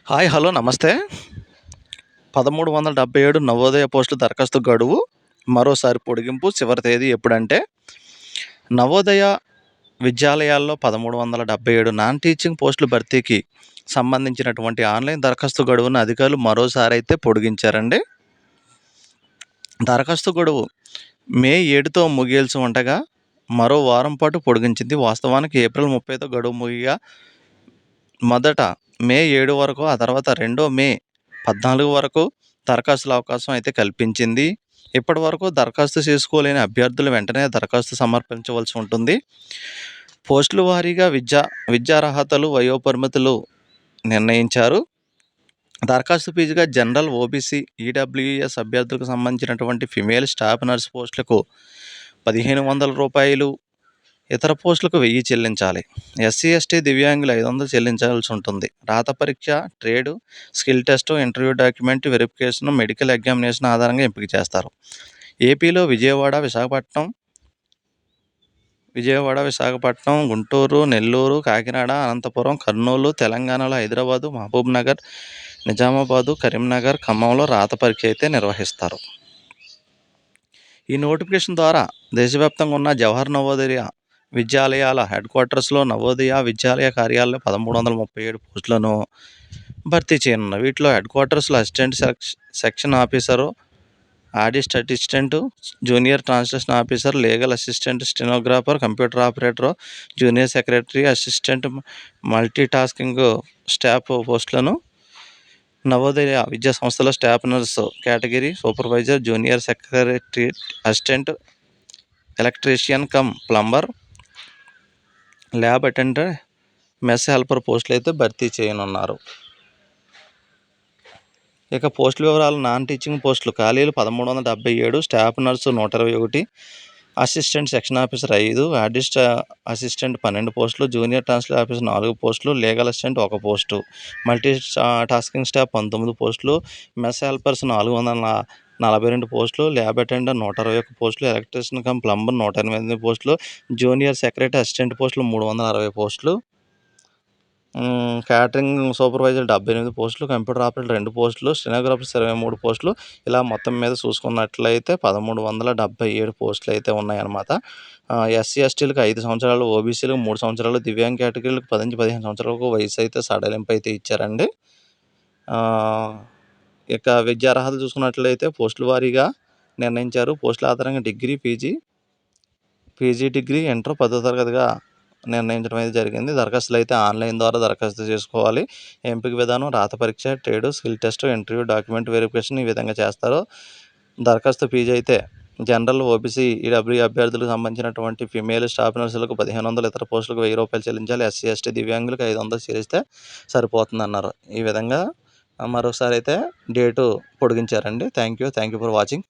Hi hello నమస్తే. 1377 నవోదయ పోస్టుల దరఖాస్తు గడువు మరోసారి పొడిగింపు. చివరి తేదీ ఎప్పుడంటే, నవోదయ విద్యాలయాల్లో 1377 నాన్ టీచింగ్ పోస్టుల భర్తీకి సంబంధించినటువంటి ఆన్లైన్ దరఖాస్తు గడువును అధికారులు మరోసారి అయితే పొడిగించారండి. దరఖాస్తు గడువు మే 7తో ముగియాల్సి ఉండగా మరో వారం పాటు పొడిగించింది. వాస్తవానికి ఏప్రిల్ 30తో గడువు ముగియగా మొదట మే 7 వరకు, ఆ తర్వాత మే 14 వరకు దరఖాస్తుల అవకాశం అయితే కల్పించింది. ఇప్పటి వరకు దరఖాస్తు చేసుకోలేని అభ్యర్థులు వెంటనే దరఖాస్తు సమర్పించవలసి ఉంటుంది. పోస్టుల వారీగా విద్యార్హతలు, వయోపరిమితులు నిర్ణయించారు. దరఖాస్తు ఫీజుగా జనరల్, ఓబీసీ, ఈడబ్ల్యూఎస్ అభ్యర్థులకు సంబంధించినటువంటి ఫిమేల్ స్టాఫ్ నర్స్ పోస్టులకు రూ. 1500, ఇతర పోస్టులకు 1000 చెల్లించాలి. ఎస్సీ, ఎస్టీ, దివ్యాంగులు 500 చెల్లించాల్సి ఉంటుంది. రాత పరీక్ష, trade, skill test, interview document verification, medical examination ఆధారంగా ఎంపిక చేస్తారు. ఏపీలో విజయవాడ, విశాఖపట్నం, గుంటూరు, నెల్లూరు, కాకినాడ, అనంతపురం, కర్నూలు, తెలంగాణలో హైదరాబాదు, మహబూబ్నగర్, నిజామాబాదు, కరీంనగర్, ఖమ్మంలో రాత పరీక్ష అయితే నిర్వహిస్తారు. ఈ నోటిఫికేషన్ ద్వారా దేశవ్యాప్తంగా ఉన్న జవహర్ నవోదయ విద్యాలయాల హెడ్ క్వార్టర్స్లో నవోదయ విద్యాలయ కార్యాలయంలో 1337 పోస్టులను భర్తీ చేయనున్నారు. వీటిలో హెడ్ క్వార్టర్స్లో assistant section officer, audit assistant, junior translation officer, legal assistant, stenographer, computer operator, junior secretary, assistant multi tasking staff పోస్టులను, నవోదయ విద్యా సంస్థలో staff nurse category, supervisor, junior secretary assistant, electrician come plumber, lab attender, mess helper పోస్టులు అయితే భర్తీ చేయనున్నారు. ఇక పోస్టుల వివరాలు. నాన్ టీచింగ్ పోస్టులు ఖాళీలు 1377, staff nurse 121, assistant section officer 5, audit assistant 12 పోస్టులు, జూనియర్ ట్రాన్స్లేషన్ ఆఫీసర్ 4 పోస్టులు, legal assistant 1 post, multi tasking staff 19 పోస్టులు, మెస్ హెల్పర్స్ 442 పోస్టులు, ల్యాబ్ అటెండర్ 121 పోస్టులు, ఎలక్ట్రీషియన్ కమ్ ప్లంబర్ 188 పోస్టులు, జూనియర్ సెక్రటరీ అసిస్టెంట్ పోస్టులు 360 పోస్టులు, క్యాటరింగ్ సూపర్వైజర్ 78 పోస్టులు, కంప్యూటర్ ఆపరేటర్ 2 పోస్టులు, స్టెనోగ్రాఫర్స్ 23 పోస్టులు. ఇలా మొత్తం మీద చూసుకున్నట్లయితే 1377 పోస్టులు అయితే ఉన్నాయన్నమాట. ఎస్సీ, ఎస్టీలకు 5 సంవత్సరాలు, ఓబీసీలకు 3 సంవత్సరాలు, దివ్యాంగ కేటగిరీలకు 10 నుంచి 15 సంవత్సరాలకు వయసు అయితే సడలింపు అయితే ఇచ్చారండి. ఇక విద్యార్హతలు చూసుకున్నట్లయితే పోస్టుల వారీగా నిర్ణయించారు. పోస్టుల ఆధారంగా డిగ్రీ, పీజీ డిగ్రీ, ఇంటర్ 10వ తరగతిగా నిర్ణయించడం అయితే జరిగింది. దరఖాస్తులు అయితే ఆన్లైన్ ద్వారా దరఖాస్తు చేసుకోవాలి. ఎంపిక విధానం రాత పరీక్ష, trade, skill test, interview document verification ఈ విధంగా చేస్తారు. దరఖాస్తు ఫీజు అయితే జనరల్, ఓబీసీ, ఈడబ్ల్యూ అభ్యర్థులకు సంబంధించినటువంటి ఫిమేల్ స్టాఫ్ నర్సులకు 1500, ఇతర పోస్టులకు 1000 రూపాయలు చెల్లించాలి. ఎస్సీ, ఎస్టీ, దివ్యాంగులకు 500 చెల్లిస్తే సరిపోతుందన్నారు. ఈ విధంగా మరోసారి అయితే డేటు పొడిగించారండి. Thank you for watching.